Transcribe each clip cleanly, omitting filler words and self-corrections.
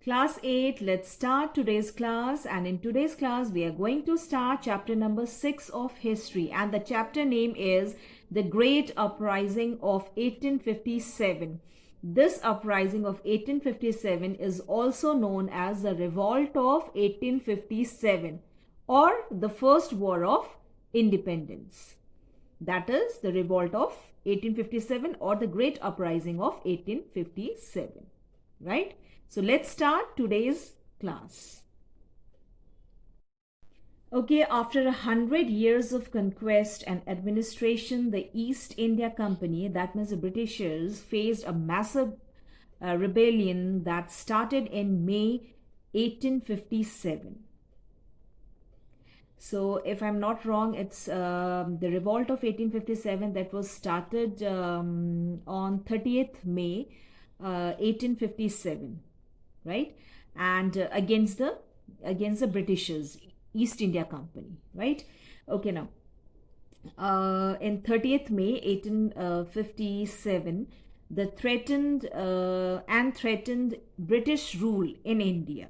Class 8, let's start today's class, and in today's class we are going to start chapter number 6 of history, and the chapter name is The Great Uprising of 1857. This uprising of 1857 is also known as the Revolt of 1857 or the First War of Independence. That is the Revolt of 1857 or the Great Uprising of 1857, right? So let's start today's class. Okay, after 100 years of conquest and administration, the East India Company, that means the Britishers, faced a massive rebellion that started in May 1857. So if I'm not wrong, it's the Revolt of 1857 that was started on 30th May 1857, right? And against the Britishers, East India Company, right? Okay, now in 30th May 1857, the threatened British rule in India.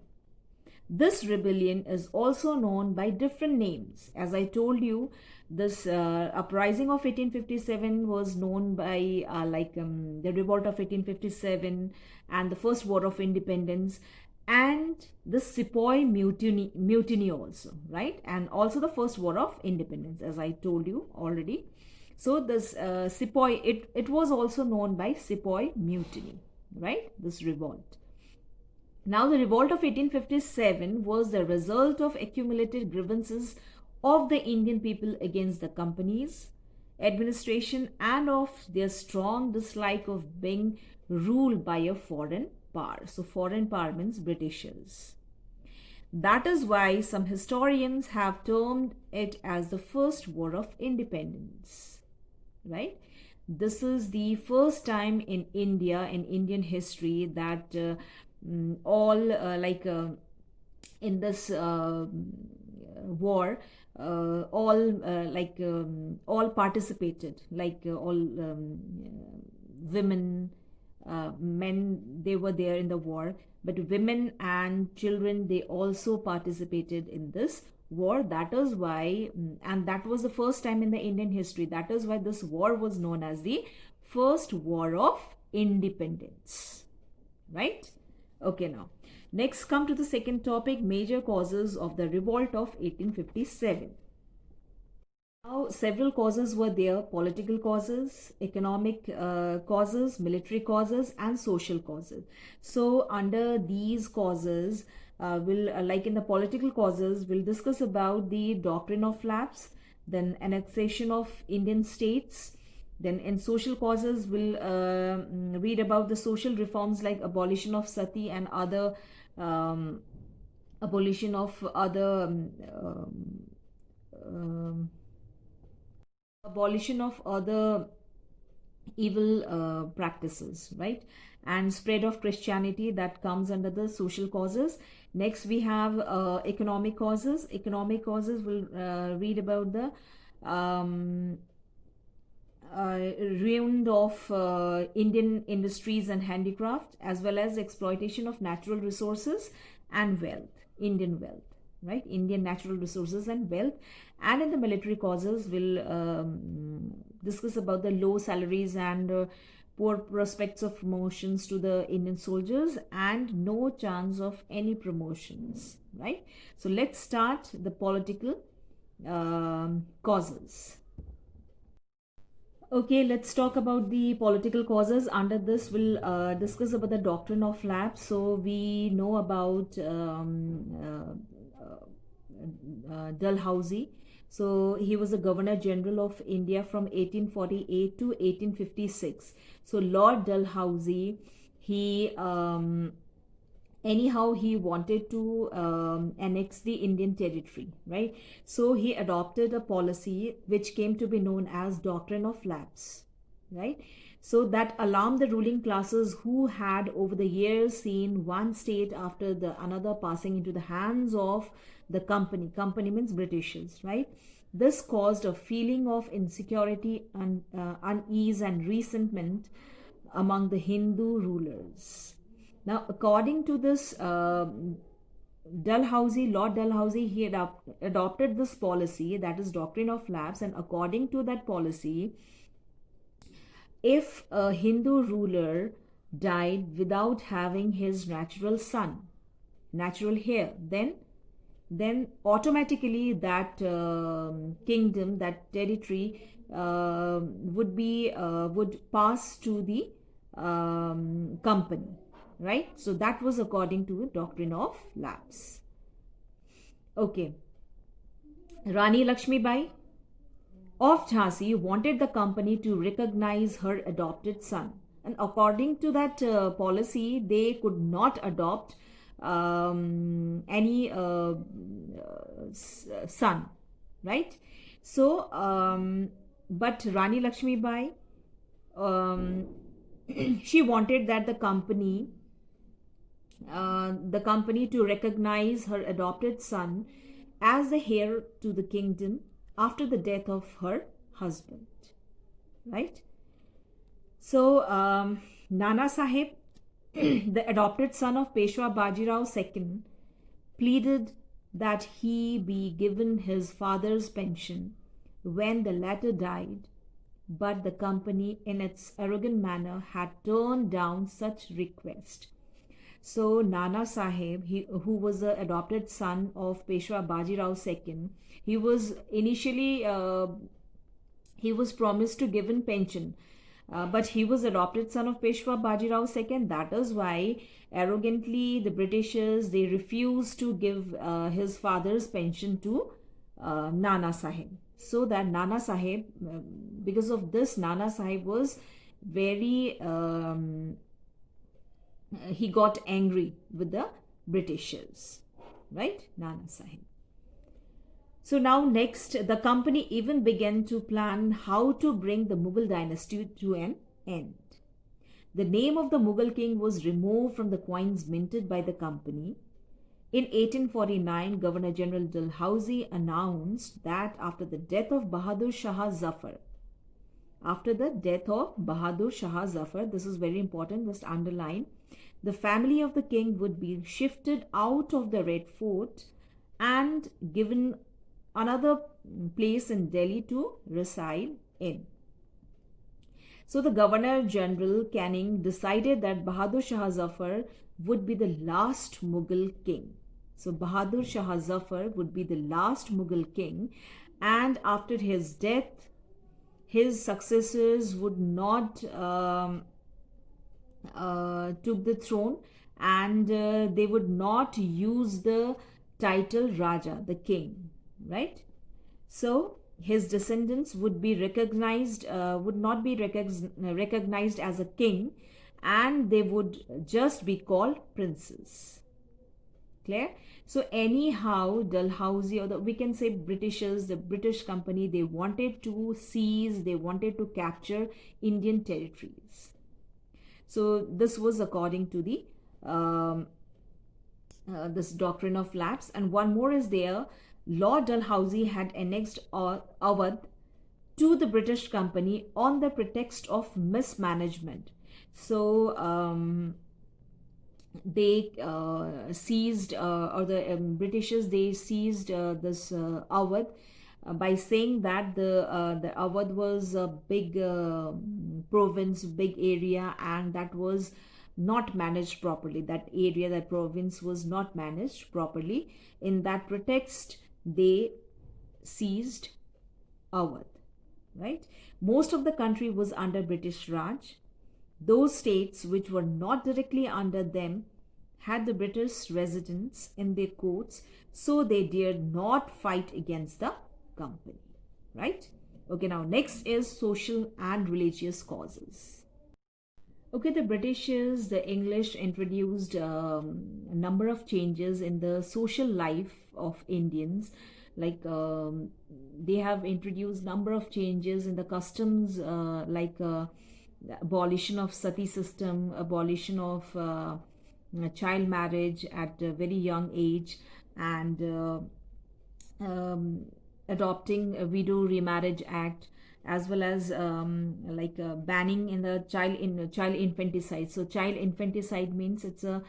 This rebellion is also known by different names. As I told you, this uprising of 1857 was known by the Revolt of 1857 and the First War of Independence and the Sepoy mutiny also, right? And also the First War of Independence, as I told you already. So this Sepoy, it was also known by Sepoy mutiny, right? This revolt. Now, the revolt of 1857 was the result of accumulated grievances of the Indian people against the company's administration and of their strong dislike of being ruled by a foreign power. So, foreign power means Britishers. That is why some historians have termed it as the First War of Independence, right? This is the first time in India, in Indian history, that all in this war, all participated, all women, men, they were there in the war, but women and children, they also participated in this war. That is why, and that was the first time in the Indian history, that is why this war was known as the First War of Independence, right? Okay, now next come to the second topic, major causes of the revolt of 1857. Now, several causes were there: political causes, economic causes, military causes, and social causes. So under these causes, like in the political causes, we'll discuss about the doctrine of lapse, then annexation of Indian states. Then in social causes, we'll read about the social reforms like abolition of sati and other abolition of other abolition of other evil practices, right? And spread of Christianity, that comes under the social causes. Next we have economic causes. Economic causes will read about the ruin of Indian industries and handicraft, as well as exploitation of natural resources and wealth, Indian wealth, right? Indian natural resources and wealth. And in the military causes, we'll discuss about the low salaries and poor prospects of promotions to the Indian soldiers and no chance of any promotions, right? So let's start the political causes. Okay, let's talk about the political causes. Under this, we'll discuss about the doctrine of lapse. So we know about Dalhousie. So he was the Governor General of India from 1848 to 1856. So Lord Dalhousie, he anyhow he wanted to annex the Indian territory, right? So he adopted a policy which came to be known as doctrine of lapse, right? So that alarmed the ruling classes, who had over the years seen one state after the another passing into the hands of the company means Britishers, right? This caused a feeling of insecurity and unease and resentment among the Hindu rulers. Now, according to this Dalhousie, Lord Dalhousie, he adopted this policy, that is doctrine of lapse, and according to that policy, if a Hindu ruler died without having his natural son, natural heir, then automatically that kingdom, that territory would pass to the company, right? So that was according to the doctrine of lapse. Okay, Rani Lakshmibai of Jhansi wanted the company to recognize her adopted son. And according to that policy, they could not adopt any son, right? So, but Rani Lakshmi Bai, um, she wanted that the company to recognize her adopted son as the heir to the kingdom after the death of her husband, right? So, Nana Sahib, the adopted son of Peshwa Bajirao II, pleaded that he be given his father's pension when the latter died, but the company, in its arrogant manner, had turned down such request. So Nana Sahib, who was the adopted son of Peshwa Bajirao II, he was initially he was promised to given pension, but he was adopted son of Peshwa Bajirao II. That is why arrogantly the Britishers, they refused to give his father's pension to Nana Sahib. So that Nana Sahib, because of this, Nana Sahib was very he got angry with the Britishers, right? Nana Sahib. So now next, the company even began to plan how to bring the Mughal dynasty to an end. The name of the Mughal king was removed from the coins minted by the company. In 1849, Governor General Dalhousie announced that after the death of Bahadur Shah Zafar, this is very important, just underline, the family of the king would be shifted out of the Red Fort and given another place in Delhi to reside in. So the Governor General Canning decided that Bahadur Shah Zafar would be the last Mughal king. So Bahadur Shah Zafar would be the last Mughal king, and after his death, his successors would not took the throne, and they would not use the title Raja, the king, right? So his descendants would be recognized, would not be recognized as a king, and they would just be called princes. Clear? So anyhow, Dalhousie, or we can say Britishers, the British company, they wanted to seize, they wanted to capture Indian territories. So this was according to the this doctrine of lapse. And one more is there. Lord Dalhousie had annexed Awadh to the British company on the pretext of mismanagement. So they seized, or the Britishers, they seized this Awadh by saying that the Awadh was a big province, big area, and that was not managed properly. That area, that province was not managed properly. In that pretext, they seized Awadh, right? Most of the country was under British Raj. Those states which were not directly under them had the British residents in their courts, so they dared not fight against the company, right? Okay, now next is social and religious causes. Okay, the Britishers, the English introduced a number of changes in the social life of Indians. Like they have introduced number of changes in the customs, like abolition of sati system, abolition of child marriage at a very young age, and adopting a Widow Remarriage Act, as well as banning in the child infanticide. So child infanticide means it's a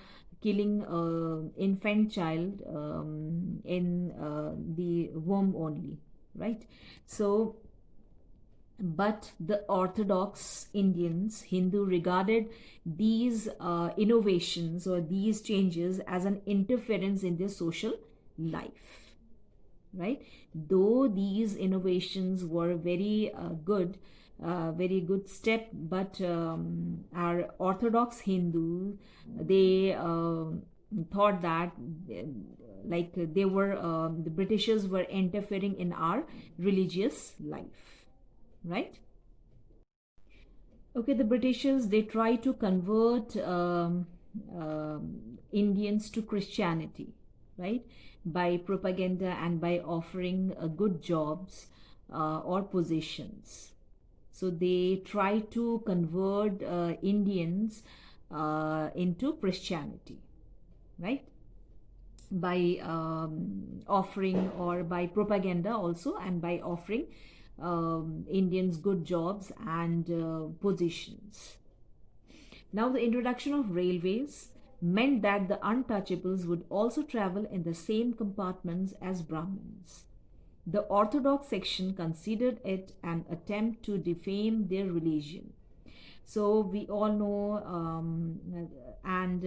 killing infant child in the womb only, right? So but the Orthodox Indians, Hindu, regarded these innovations or these changes as an interference in their social life, right? Though these innovations were very good step, but our Orthodox Hindu, they thought that they were the Britishers were interfering in our religious life, right? Okay, the Britishers, they try to convert Indians to Christianity, right? By propaganda and by offering good jobs or positions. So they try to convert Indians into Christianity, right? By offering, or by propaganda also, and by offering Indians good jobs and positions. Now, the introduction of railways meant that the untouchables would also travel in the same compartments as Brahmins. The Orthodox section considered it an attempt to defame their religion. So we all know, and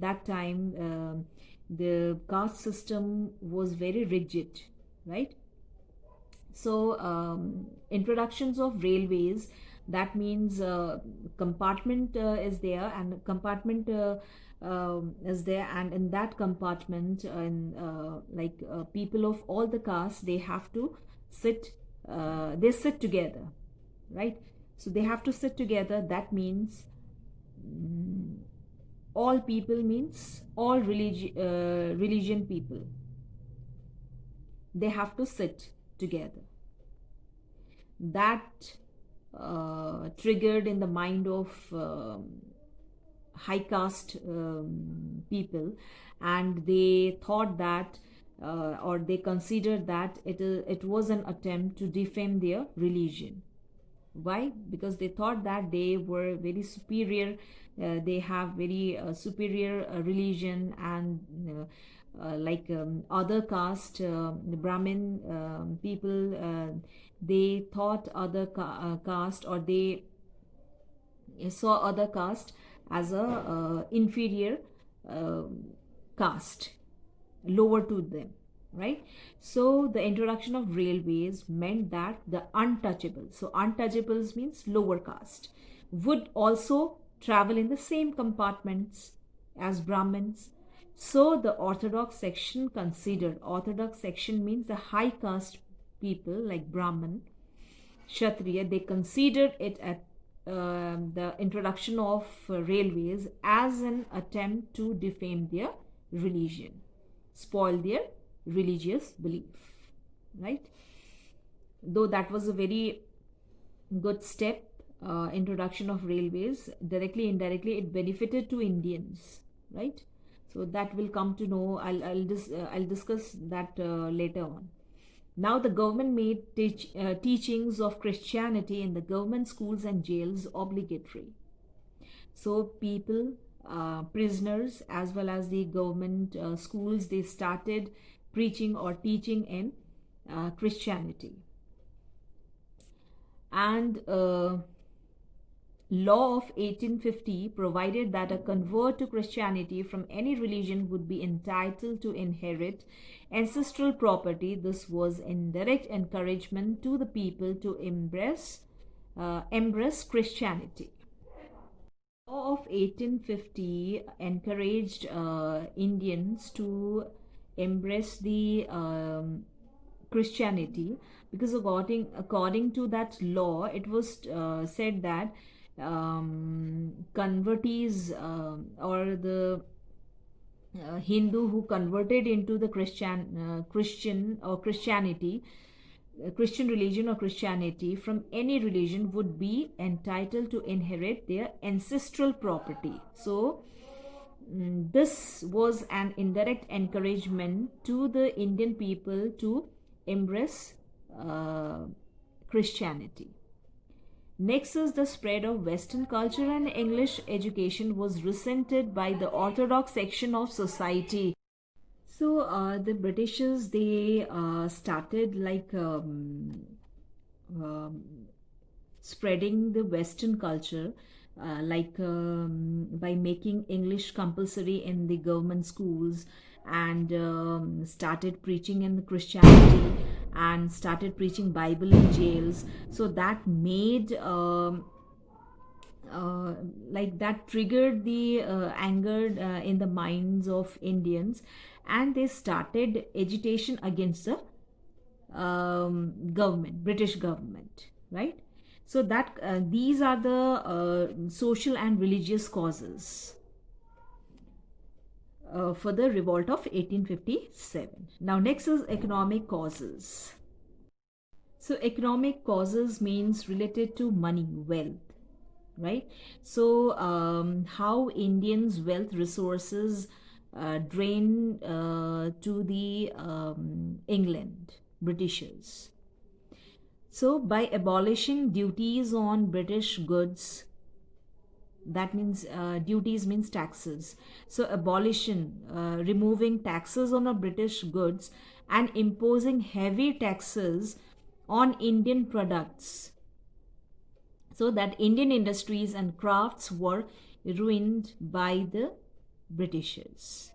that time the caste system was very rigid, right? So introductions of railways, that means compartment is there, and compartment is there, and in that compartment, people of all the castes, they have to sit, they sit together, right? So they have to sit together. That means all people means all religion people, they have to sit together. That triggered in the mind of high caste people, and they thought that or they considered that it was an attempt to defame their religion. Why? Because they thought that they were very superior, they have very superior religion, and other caste, the Brahmin people, they thought other caste, or they saw other caste as a inferior uh, caste, lower to them, right? So the introduction of railways meant that the untouchables, so untouchables means lower caste, would also travel in the same compartments as Brahmins. So the Orthodox section considered, Orthodox section means the high caste people like Brahmin, Kshatriya, they considered it at the introduction of railways as an attempt to defame their religion, spoil their religious belief, right? Though that was a very good step, introduction of railways, directly, indirectly, it benefited to Indians, right? So that will come to know. I'll discuss that later on. Now, the government made teachings of Christianity in the government schools and jails obligatory. So, people, prisoners, as well as the government schools, they started preaching or teaching in Christianity. And law of 1850 provided that a convert to Christianity from any religion would be entitled to inherit ancestral property. This was indirect encouragement to the people to embrace Christianity. Law of 1850 encouraged Indians to embrace the Christianity, because according to that law, it was said that convertees or the Hindu who converted into the Christian or Christianity, Christian religion or Christianity from any religion, would be entitled to inherit their ancestral property. So this was an indirect encouragement to the Indian people to embrace Christianity. Next is the spread of Western culture and English education was resented by the orthodox section of society. So the Britishers, they started like um, spreading the Western culture, by making English compulsory in the government schools, and started preaching in the Christianity, and started preaching Bible in jails. So that made uh, that triggered the anger in the minds of Indians, and they started agitation against the government, British government, right? So that these are the social and religious causes for the revolt of 1857. Now, next is economic causes. So, economic causes means related to money, wealth, right? So how Indians wealth resources drain to the England Britishers. So by abolishing duties on British goods, that means duties means taxes. So abolition, removing taxes on a British goods and imposing heavy taxes on Indian products, so that Indian industries and crafts were ruined by the Britishers.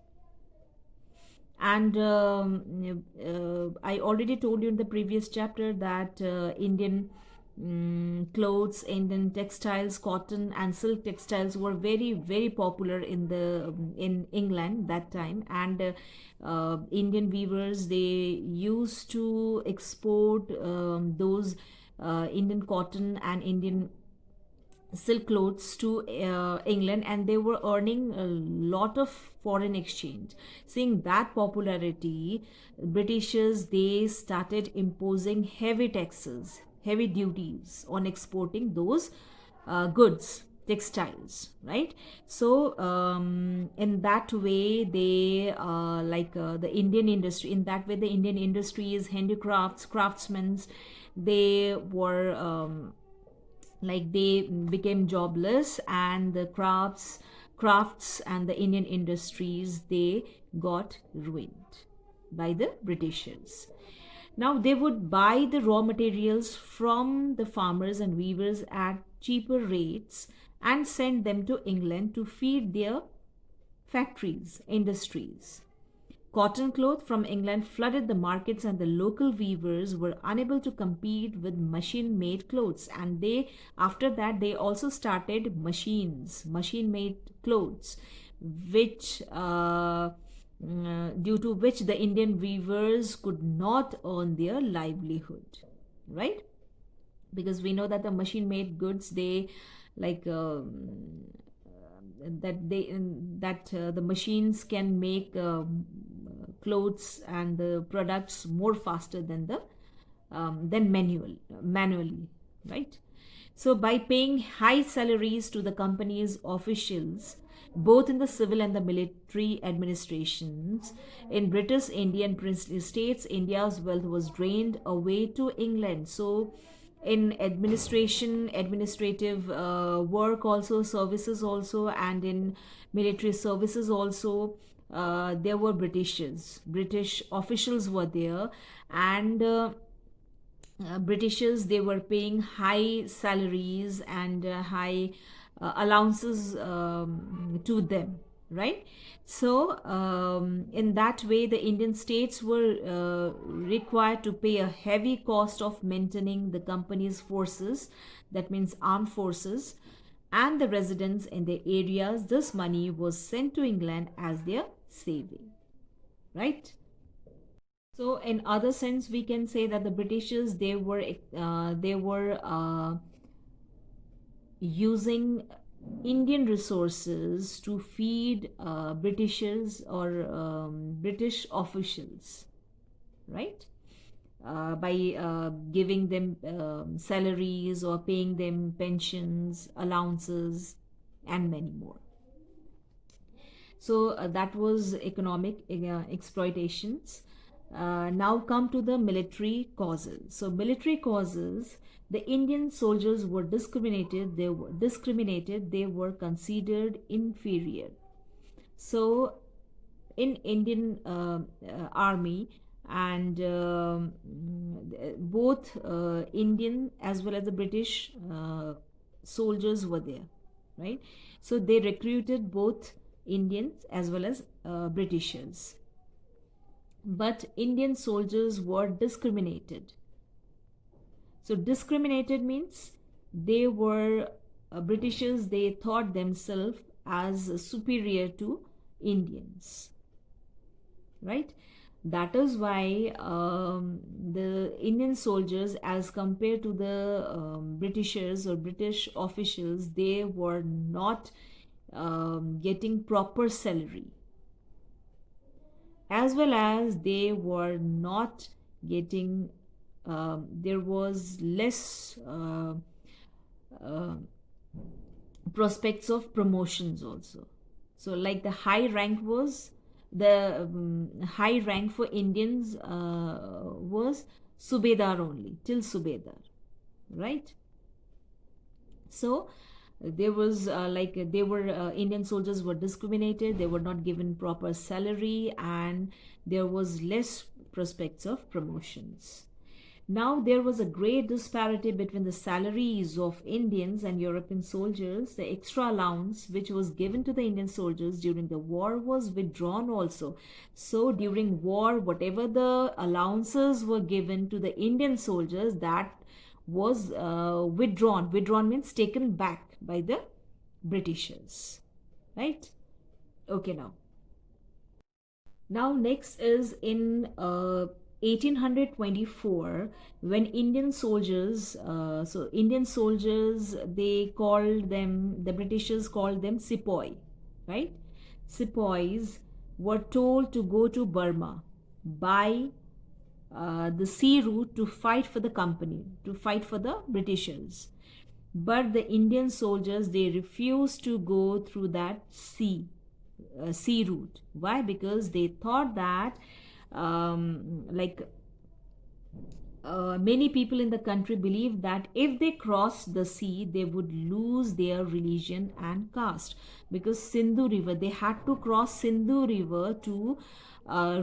And I already told you in the previous chapter that Indian clothes, Indian textiles, cotton and silk textiles were very popular in the in England that time. And Indian weavers, they used to export those Indian cotton and Indian silk clothes to England, and they were earning a lot of foreign exchange. Seeing that popularity, Britishers, they started imposing heavy taxes, heavy duties on exporting those goods, textiles, right? So in that way, they the Indian industry, in that way the Indian industries, handicrafts, craftsmen, they were they became jobless, and the crafts and the Indian industries, they got ruined by the Britishers. Now they would buy the raw materials from the farmers and weavers at cheaper rates and send them to England to feed their factories, industries. Cotton cloth from England flooded the markets, and the local weavers were unable to compete with machine made clothes. And they, after that, they also started machine made clothes, which due to which the Indian weavers could not earn their livelihood, right? Because we know that the machine made goods, they like that they that the machines can make clothes and the products more faster than the than manually, right? So by paying high salaries to the company's officials, both in the civil and the military administrations in British Indian princely states, India's wealth was drained away to England. So in administration, administrative work also, services also, and in military services also, there were British officials were there. And Britishers, they were paying high salaries and high allowances to them, right? So in that way, the Indian states were required to pay a heavy cost of maintaining the company's forces, that means armed forces, and the residents in their areas. This money was sent to England as their saving, right? So, in other sense, we can say that the Britishers, they were using Indian resources to feed Britishers or British officials, right? By giving them salaries or paying them pensions, allowances, and many more. So that was economic exploitations. Now come to the military causes. So military causes, the Indian soldiers were discriminated. They were considered inferior. So in Indian army, and both Indian as well as the British soldiers were there, right? So they recruited both Indians as well as Britishers, but Indian soldiers were discriminated. So discriminated means they were Britishers, they thought themselves as superior to Indians, right? That is why the Indian soldiers, as compared to the Britishers or British officials, they were not getting proper salary, as well as they were not getting, there was less uh, prospects of promotions also. So like the high rank was, the high rank for Indians was Subedar only, till Subedar, right? So there was they were Indian soldiers were discriminated, they were not given proper salary, and there was less prospects of promotions. Now there was a great disparity between the salaries of Indians and European soldiers. The extra allowance which was given to the Indian soldiers during the war was withdrawn also. So during war, whatever the allowances were given to the Indian soldiers, that was withdrawn. Withdrawn means taken back by the Britishers, right? Okay, now next is in 1824, when Indian soldiers, so Indian soldiers, they called them, the Britishers called them sepoy, right? Sepoys were told to go to Burma by the sea route to fight for the company, to fight for the Britishers. But the Indian soldiers, they refused to go through that sea route. Why? Because they thought that many people in the country believed that if they crossed the sea, they would lose their religion and caste. Because Sindhu River, they had to cross Sindhu River to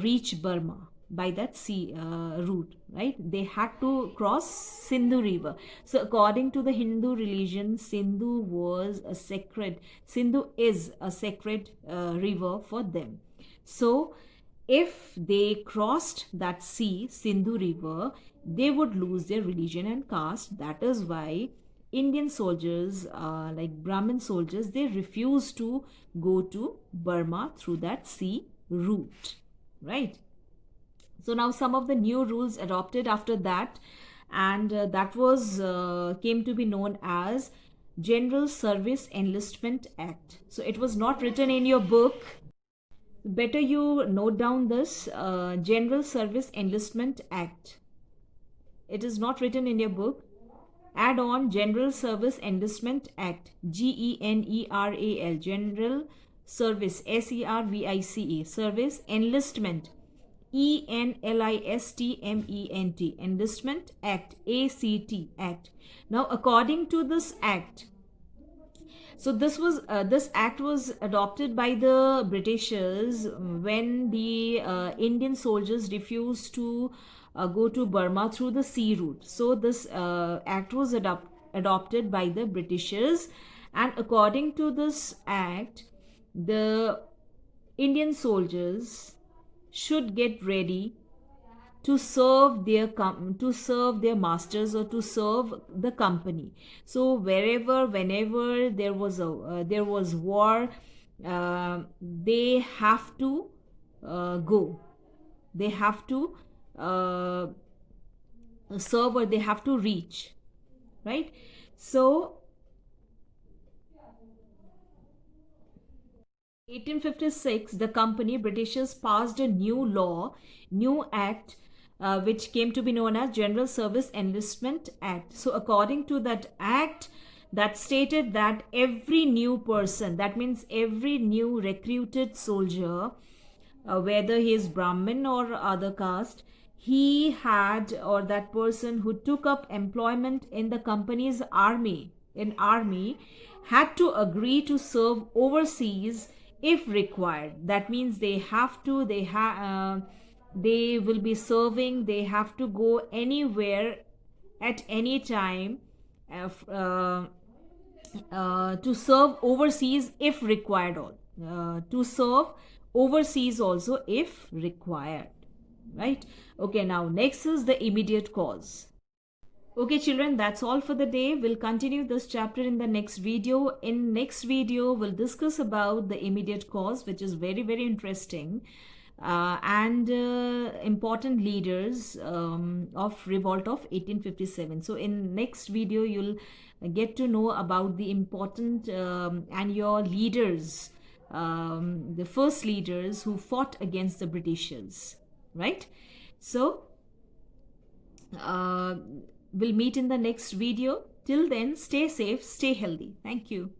reach Burma by that sea route, right? They had to cross Sindhu River. So according to the Hindu religion, Sindhu is a sacred river for them. So if they crossed that sea, Sindhu River, they would lose their religion and caste. That is why Indian soldiers, like Brahmin soldiers, they refused to go to Burma through that sea route, right? So now some of the new rules adopted after that, and that was came to be known as General Service Enlistment Act. So it was not written in your book. Better you note down this General Service Enlistment Act. It is not written in your book. Add on General Service Enlistment Act, GENERAL, General Service, SERVICE, Service Enlistment, ENLISTMENT, Enlistment Act, ACT, Act. Now according to this act, so this act was adopted by the Britishers when the Indian soldiers refused to go to Burma through the sea route. So this act was adopted by the Britishers, and according to this act, the Indian soldiers should get ready to serve their masters or to serve the company. So whenever there was war, they have to go, they have to serve, or they have to reach, right? So 1856, the company Britishers passed a new act, which came to be known as General Service Enlistment Act. So according to that act, that stated that every new person, that means every new recruited soldier, whether he is Brahmin or other caste, he had, or that person who took up employment in the company's army, had to agree to serve overseas if required. That means they will be serving, they have to go anywhere at any time, uh, f- uh, to serve overseas if required, to serve overseas also if required, right? Okay, now next is the immediate cause. Okay, children, that's all for the day. We'll continue this chapter in the next video. In next video, we'll discuss about the immediate cause, which is very, very interesting, and important leaders of revolt of 1857. So in next video, you'll get to know about the important and your leaders, the first leaders who fought against the Britishers, right? So uh, we'll meet in the next video. Till then, stay safe, stay healthy. Thank you.